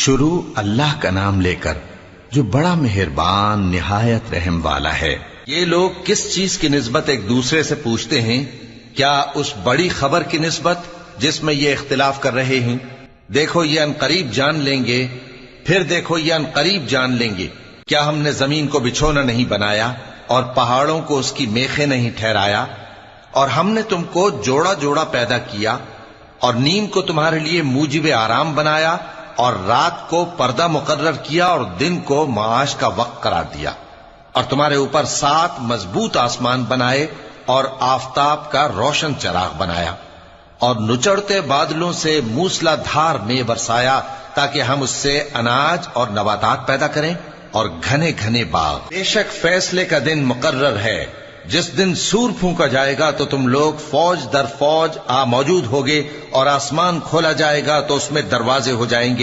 शुरू अल्लाह का नाम लेकर जो बड़ा मेहरबान निहायत रहम वाला है। ये लोग किस चीज की निस्बत एक दूसरे से पूछते हैं? क्या उस बड़ी खबर की निस्बत जिसमें ये इख्तिलाफ कर रहे हैं? देखो ये अनकरीब जान लेंगे, फिर देखो ये अनकरीब जान लेंगे। क्या हमने जमीन को बिछोना नहीं बनाया और पहाड़ों को उसकी मेखें नहीं ठहराया? और हमने तुमको जोड़ा जोड़ा पैदा किया और नींद को तुम्हारे लिए मूजिब आराम बनाया और रात को पर्दा मुकर्रर किया और दिन को माश का वक्त करार दिया और तुम्हारे ऊपर 7 मजबूत आसमान बनाए और आफताब का रोशन चराग बनाया और नुचड़ते बादलों से मूसलाधार में बरसाया ताकि हम उससे अनाज और नबातात पैदा करें और घने घने बाग। बेशक फैसले का दिन मुकर्रर है, जिस दिन सूर फूंका जाएगा तो तुम लोग फौज दर फौज मौजूद होगे और आसमान खोला जाएगा तो उसमें दरवाजे हो जाएंगे।